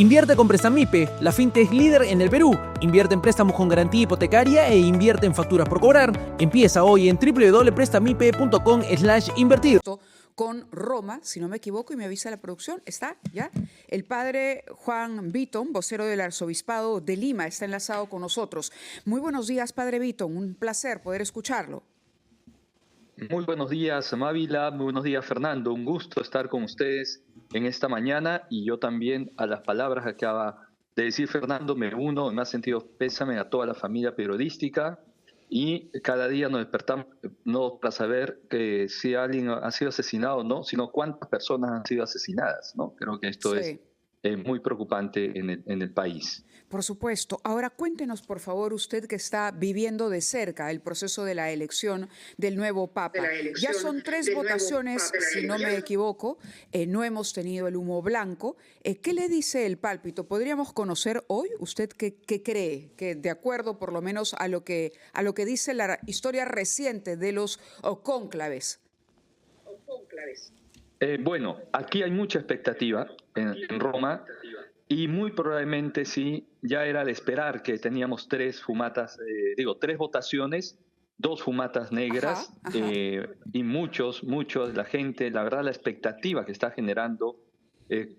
Invierte con Prestamipe, la fintech líder en el Perú. Invierte en préstamos con garantía hipotecaria e invierte en facturas por cobrar. Empieza hoy en www.prestamipe.com/invertir. Con Roma, si no me equivoco, y me avisa la producción, ¿está ya? El padre Juan Beaton, vocero del Arzobispado de Lima, está enlazado con nosotros. Muy buenos días, padre Beaton, un placer poder escucharlo. Muy buenos días, Mávila, muy buenos días, Fernando. Un gusto estar con ustedes en esta mañana y yo también a las palabras que acaba de decir Fernando me uno, me ha sentido pésame a toda la familia periodística y cada día nos despertamos no para saber que si alguien ha sido asesinado o no, sino cuántas personas han sido asesinadas, ¿no? Creo que esto Sí. es muy preocupante en el país. Por supuesto. Ahora cuéntenos, por favor, usted que está viviendo de cerca el proceso de la elección del nuevo Papa. Ya son 3 votaciones, si no me equivoco, no hemos tenido el humo blanco. ¿Qué le dice el pálpito? ¿Podríamos conocer hoy, usted qué cree, que de acuerdo por lo menos a lo que dice la historia reciente de los cónclaves? Bueno, aquí hay mucha expectativa en Roma. Y muy probablemente sí, ya era de esperar que teníamos 3 votaciones, 2 fumatas negras, Ajá. y muchos de la gente, la verdad la expectativa que está generando,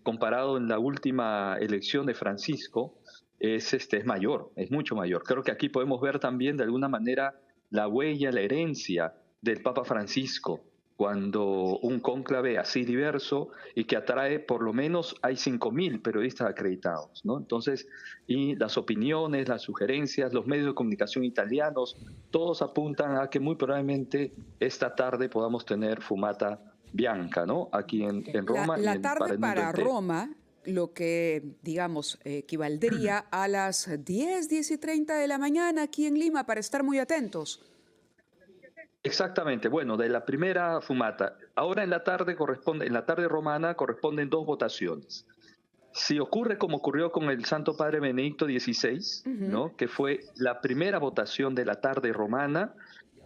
comparado en la última elección de Francisco, es mayor, es mucho mayor. Creo que aquí podemos ver también de alguna manera la huella, la herencia del Papa Francisco, cuando un cónclave así diverso y que atrae, por lo menos hay 5.000 periodistas acreditados, ¿no? Entonces, y las opiniones, las sugerencias, los medios de comunicación italianos, todos apuntan a que muy probablemente esta tarde podamos tener fumata bianca, ¿no? Aquí en Roma La tarde para el mundo para entero. Roma, lo que, digamos, equivaldría a las 10:30 de la mañana aquí en Lima, para estar muy atentos. Exactamente, bueno, de la primera fumata. Ahora en la tarde romana corresponden 2 votaciones. Si ocurre como ocurrió con el Santo Padre Benedicto XVI, ¿no? Que fue la primera votación de la tarde romana,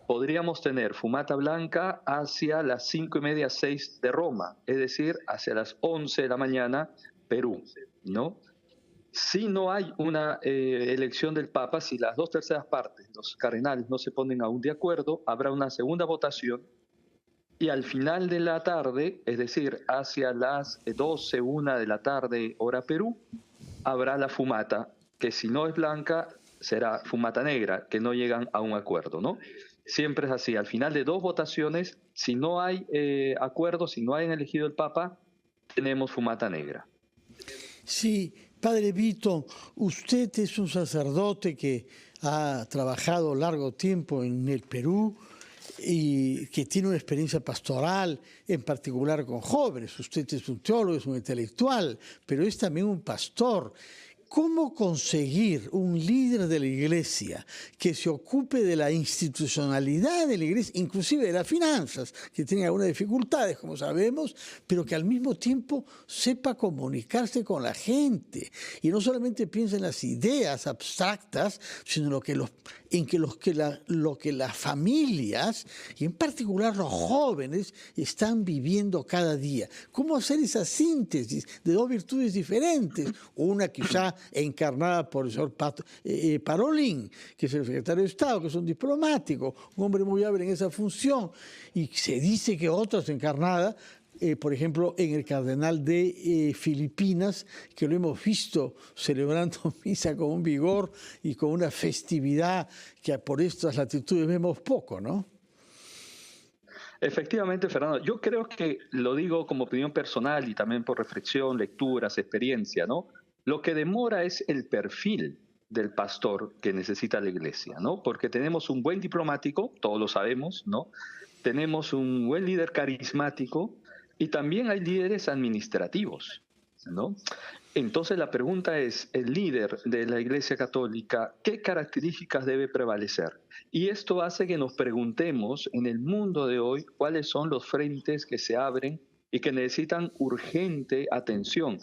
podríamos tener fumata blanca hacia las 5:30, 6 de Roma, es decir, hacia las 11 de la mañana, Perú, ¿no? Si no hay una elección del Papa, si las 2/3 partes, los cardenales, no se ponen aún de acuerdo, habrá una segunda votación y al final de la tarde, es decir, hacia las 12, 1 de la tarde, hora Perú, habrá la fumata, que si no es blanca, será fumata negra, que no llegan a un acuerdo, ¿no? Siempre es así, al final de 2 votaciones, si no hay acuerdo, si no hayan elegido el Papa, tenemos fumata negra. Sí, padre Beaton, usted es un sacerdote que ha trabajado largo tiempo en el Perú y que tiene una experiencia pastoral, en particular con jóvenes. Usted es un teólogo, es un intelectual, pero es también un pastor. ¿Cómo conseguir un líder de la iglesia que se ocupe de la institucionalidad de la iglesia, inclusive de las finanzas, que tiene algunas dificultades, como sabemos, pero que al mismo tiempo sepa comunicarse con la gente y no solamente piense en las ideas abstractas, sino lo que las familias, y en particular los jóvenes, están viviendo cada día? ¿Cómo hacer esa síntesis de 2 virtudes diferentes? Una quizá encarnada por el señor Parolin, que es el secretario de Estado, que es un diplomático, un hombre muy hábil en esa función, y se dice que otras encarnada, por ejemplo, en el cardenal de Filipinas, que lo hemos visto celebrando misa con un vigor y con una festividad que por estas latitudes vemos poco, ¿no? Efectivamente, Fernando, yo creo que lo digo como opinión personal y también por reflexión, lecturas, experiencia, ¿no? Lo que demora es el perfil del pastor que necesita la iglesia, ¿no? Porque tenemos un buen diplomático, todos lo sabemos, ¿no? Tenemos un buen líder carismático y también hay líderes administrativos, ¿no? Entonces la pregunta es, el líder de la Iglesia Católica, ¿qué características debe prevalecer? Y esto hace que nos preguntemos en el mundo de hoy cuáles son los frentes que se abren y que necesitan urgente atención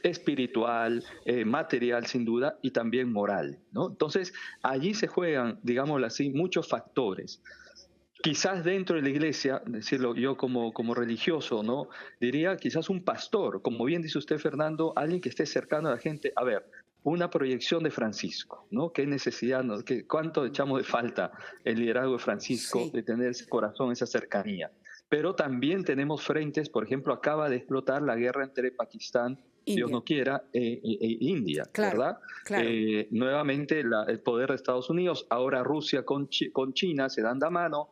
espiritual, material sin duda y también moral, ¿no? Entonces allí se juegan, digámoslo así, muchos factores. quizás dentro de la iglesia, decirlo yo como religioso, ¿no? Diría quizás un pastor, como bien dice usted, Fernando, alguien que esté cercano a la gente. A ver, una proyección de Francisco, ¿no? ¿Qué necesidad, cuánto echamos de falta el liderazgo de Francisco, Sí. de tener ese corazón, esa cercanía? Pero también tenemos frentes, por ejemplo, acaba de explotar la guerra entre Pakistán, Dios India. no quiera, India, Claro, ¿verdad? claro. Nuevamente el poder de Estados Unidos, ahora Rusia con China se dan la mano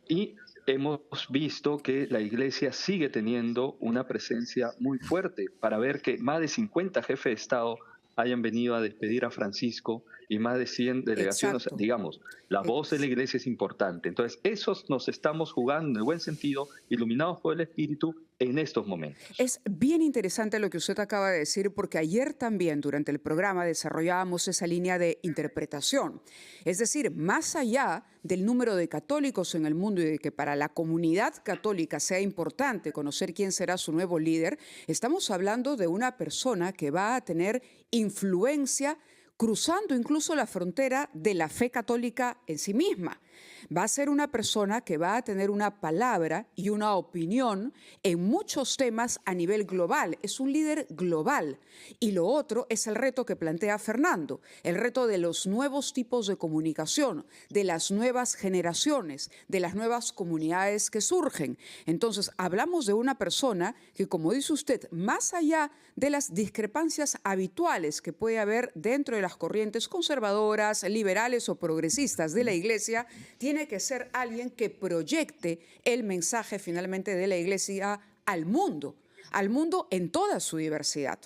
y hemos visto que la iglesia sigue teniendo una presencia muy fuerte para ver que más de 50 jefes de Estado hayan venido a despedir a Francisco y más de 100 delegaciones, Exacto. digamos, la voz de la iglesia es importante. Entonces, esos nos estamos jugando en el buen sentido, iluminados por el Espíritu en estos momentos. Es bien interesante lo que usted acaba de decir, porque ayer también durante el programa desarrollábamos esa línea de interpretación. Es decir, más allá del número de católicos en el mundo y de que para la comunidad católica sea importante conocer quién será su nuevo líder, estamos hablando de una persona que va a tener influencia cruzando incluso la frontera de la fe católica en sí misma. Va a ser una persona que va a tener una palabra y una opinión en muchos temas a nivel global. Es un líder global. Y lo otro es el reto que plantea Fernando, el reto de los nuevos tipos de comunicación, de las nuevas generaciones, de las nuevas comunidades que surgen. Entonces, hablamos de una persona que, como dice usted, más allá de las discrepancias habituales que puede haber dentro de las corrientes conservadoras, liberales o progresistas de la Iglesia, tiene que ser alguien que proyecte el mensaje finalmente de la Iglesia al mundo en toda su diversidad.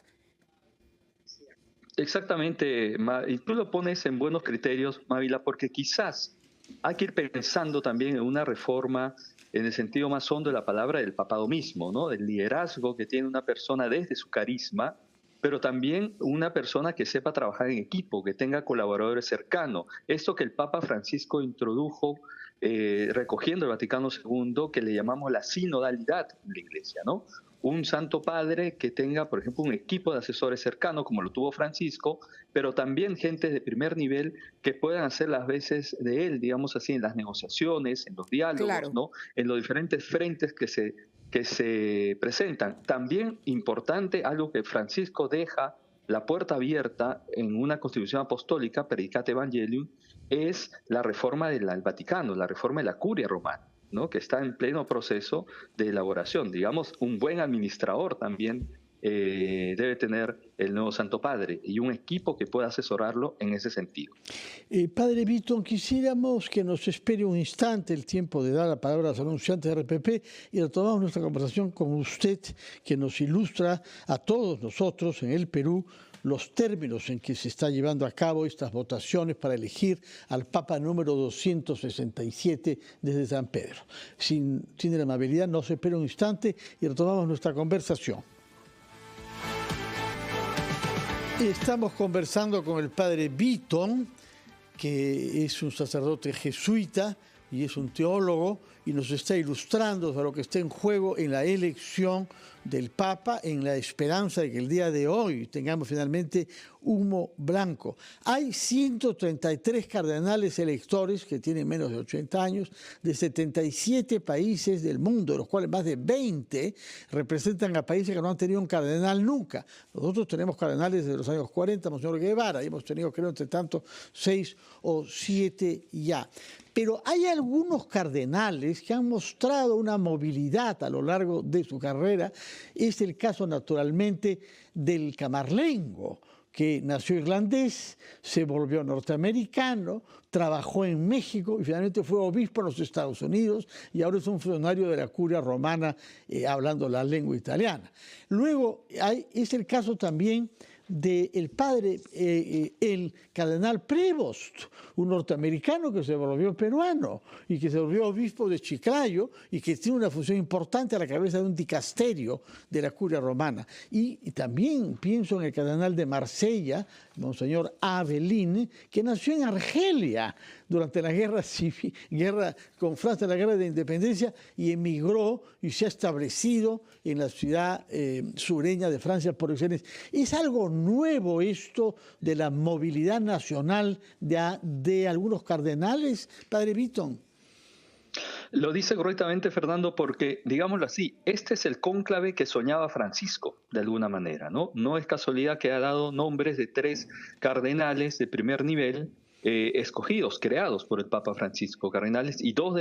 Exactamente, y tú lo pones en buenos criterios, Mávila, porque quizás hay que ir pensando también en una reforma en el sentido más hondo de la palabra del papado mismo, ¿no? Del liderazgo que tiene una persona desde su carisma, pero también una persona que sepa trabajar en equipo, que tenga colaboradores cercanos. Esto que el Papa Francisco introdujo recogiendo el Vaticano II, que le llamamos la sinodalidad en la Iglesia, ¿no? Un Santo Padre que tenga, por ejemplo, un equipo de asesores cercanos, como lo tuvo Francisco, pero también gente de primer nivel que puedan hacer las veces de él, digamos así, en las negociaciones, en los diálogos, Claro. ¿no? En los diferentes frentes que se presentan. También importante, algo que Francisco deja la puerta abierta en una constitución apostólica, Predicate Evangelium, es la reforma del Vaticano, la reforma de la Curia Romana, ¿no? Que está en pleno proceso de elaboración. Digamos, un buen administrador también debe tener el nuevo Santo Padre y un equipo que pueda asesorarlo en ese sentido. Padre Bitton, quisiéramos que nos espere un instante el tiempo de dar la palabra a los anunciantes de RPP y retomamos nuestra conversación con usted, que nos ilustra a todos nosotros en el Perú los términos en que se está llevando a cabo estas votaciones para elegir al Papa número 267 desde San Pedro. Sin la amabilidad, nos espera un instante y retomamos nuestra conversación. Estamos conversando con el Padre Bitton, que es un sacerdote jesuita y es un teólogo, y nos está ilustrando sobre lo que está en juego en la elección del Papa, en la esperanza de que el día de hoy tengamos finalmente humo blanco. Hay 133 cardenales electores que tienen menos de 80 años, de 77 países del mundo, de los cuales más de 20 representan a países que no han tenido un cardenal nunca. Nosotros tenemos cardenales desde los años 40, Monseñor Guevara, y hemos tenido, creo, entre tanto, 6 o 7 ya. Pero hay algunos cardenales que han mostrado una movilidad a lo largo de su carrera. Es el caso, naturalmente, del camarlengo, que nació irlandés, se volvió norteamericano, trabajó en México y finalmente fue obispo en los Estados Unidos y ahora es un funcionario de la Curia Romana hablando la lengua italiana. Luego es el caso también del padre, el cardenal Prevost, un norteamericano que se volvió peruano y que se volvió obispo de Chiclayo y que tiene una función importante a la cabeza de un dicasterio de la Curia Romana. Y también pienso en el cardenal de Marsella, Monseñor Avelin, que nació en Argelia durante la guerra civil, con Francia, la guerra de independencia, y emigró y se ha establecido en la ciudad sureña de Francia por excelencia. Es algo nuevo esto de la movilidad nacional de algunos cardenales, Padre Bitton. Lo dice correctamente Fernando porque, digámoslo así, este es el cónclave que soñaba Francisco, de alguna manera, ¿no? No es casualidad que ha dado nombres de 3 cardenales de primer nivel escogidos, creados por el Papa Francisco, cardenales, y 2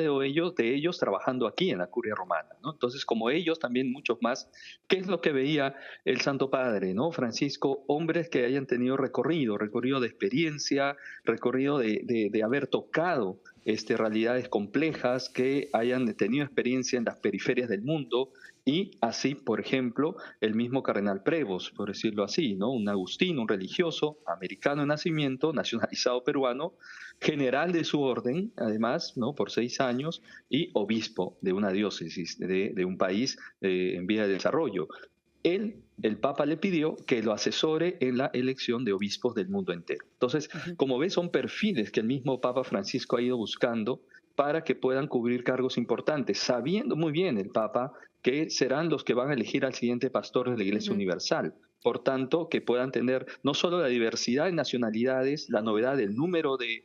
de ellos trabajando aquí en la Curia Romana, ¿no? Entonces, como ellos, también muchos más, ¿qué es lo que veía el Santo Padre, ¿no? Francisco, hombres que hayan tenido recorrido de experiencia, recorrido de haber tocado realidades complejas, que hayan tenido experiencia en las periferias del mundo, y así, por ejemplo, el mismo cardenal Prevost, por decirlo así, ¿no? Un agustino, un religioso, americano de nacimiento, nacionalizado peruano, general de su orden, además, ¿no? Por 6 años, y obispo de una diócesis de un país en vía de desarrollo. El Papa le pidió que lo asesore en la elección de obispos del mundo entero. Entonces, como ves, son perfiles que el mismo Papa Francisco ha ido buscando para que puedan cubrir cargos importantes, sabiendo muy bien el Papa que serán los que van a elegir al siguiente pastor de la Iglesia Universal. Por tanto, que puedan tener no solo la diversidad de nacionalidades, la novedad del número de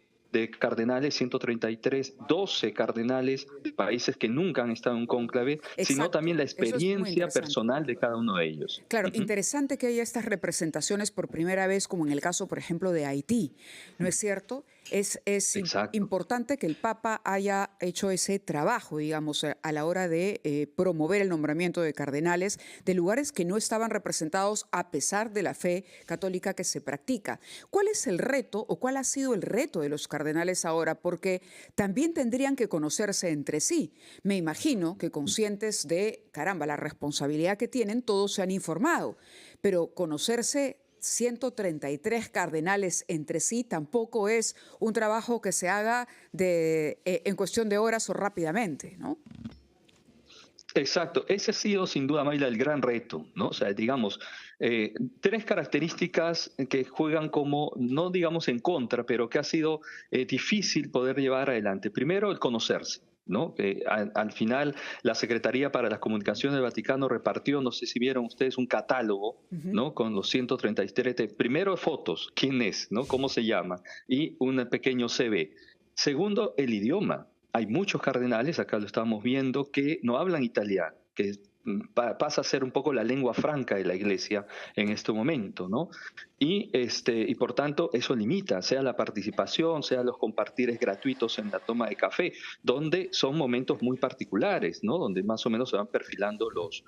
cardenales, 133, 12 cardenales de países que nunca han estado en un cónclave, sino también la experiencia personal de cada uno de ellos. Claro, interesante que haya estas representaciones por primera vez, como en el caso, por ejemplo, de Haití, ¿no es cierto? Es importante que el Papa haya hecho ese trabajo, digamos, a la hora de promover el nombramiento de cardenales de lugares que no estaban representados a pesar de la fe católica que se practica. ¿Cuál es el reto o cuál ha sido el reto de los cardenales ahora? Porque también tendrían que conocerse entre sí. Me imagino que conscientes de, caramba, la responsabilidad que tienen, todos se han informado, pero conocerse 133 cardenales entre sí tampoco es un trabajo que se haga en cuestión de horas o rápidamente, ¿no? Exacto, ese ha sido sin duda, Mayla, el gran reto, ¿no? O sea, digamos, 3 características que juegan como, no digamos en contra, pero que ha sido difícil poder llevar adelante. Primero, el conocerse, ¿no? Al final, la Secretaría para las Comunicaciones del Vaticano repartió, no sé si vieron ustedes, un catálogo, ¿no? Con los 133, primero fotos, quién es, ¿no? Cómo se llama, y un pequeño CV. Segundo, el idioma. Hay muchos cardenales, acá lo estamos viendo, que no hablan italiano, que pasa a ser un poco la lengua franca de la Iglesia en este momento, ¿no? Y por tanto eso limita, sea la participación, sea los compartires gratuitos en la toma de café, donde son momentos muy particulares, ¿no? Donde más o menos se van perfilando los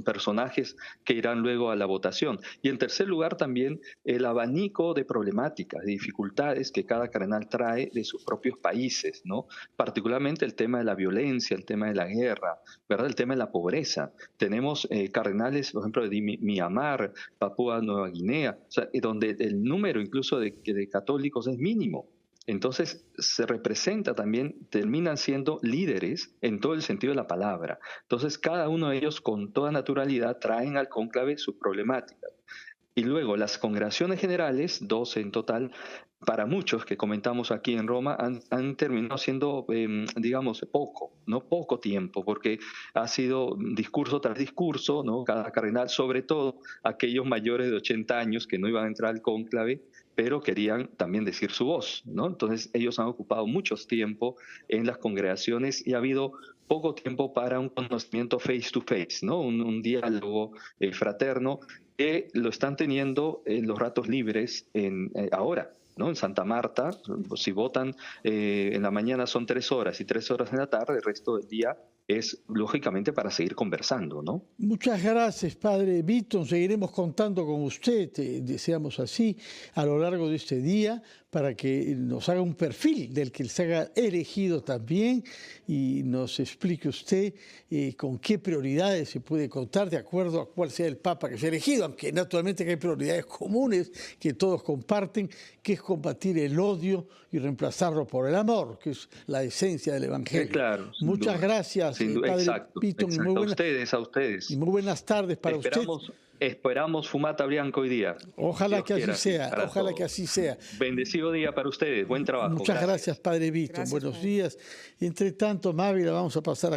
personajes que irán luego a la votación. Y en tercer lugar también el abanico de problemáticas, de dificultades que cada cardenal trae de sus propios países, ¿no? Particularmente el tema de la violencia, el tema de la guerra, ¿verdad? El tema de la pobreza. Tenemos cardenales, por ejemplo, de Myanmar, Papúa Nueva Guinea, o sea, donde el número incluso de católicos es mínimo. Entonces se representa también, terminan siendo líderes en todo el sentido de la palabra. Entonces cada uno de ellos con toda naturalidad traen al cónclave sus problemáticas. Y luego las congregaciones generales, 12 en total, para muchos que comentamos aquí en Roma, han terminado siendo, digamos, poco tiempo, porque ha sido discurso tras discurso, ¿no? Cada cardenal, sobre todo aquellos mayores de 80 años que no iban a entrar al cónclave, pero querían también decir su voz, ¿no? Entonces ellos han ocupado mucho tiempo en las congregaciones y ha habido poco tiempo para un conocimiento face to face, ¿no? Un diálogo fraterno que lo están teniendo en los ratos libres ahora, ¿no? En Santa Marta, si votan en la mañana son 3 horas y 3 horas en la tarde, el resto del día es lógicamente para seguir conversando, ¿no? Muchas gracias, Padre Vitton. Seguiremos contando con usted, deseamos así, a lo largo de este día, para que nos haga un perfil del que se haga elegido también y nos explique usted con qué prioridades se puede contar de acuerdo a cuál sea el Papa que sea elegido, aunque naturalmente hay prioridades comunes que todos comparten, que es combatir el odio y reemplazarlo por el amor, que es la esencia del Evangelio. Claro, muchas gracias, Padre Vitton. A ustedes. Y muy buenas tardes para usted. Esperamos Fumata Bianca hoy día. Ojalá que así sea, ojalá que así sea. Bendecido día para ustedes, buen trabajo. Muchas gracias, Padre Vitton. Buenos días. Y entre tanto, Mavi, la vamos a pasar a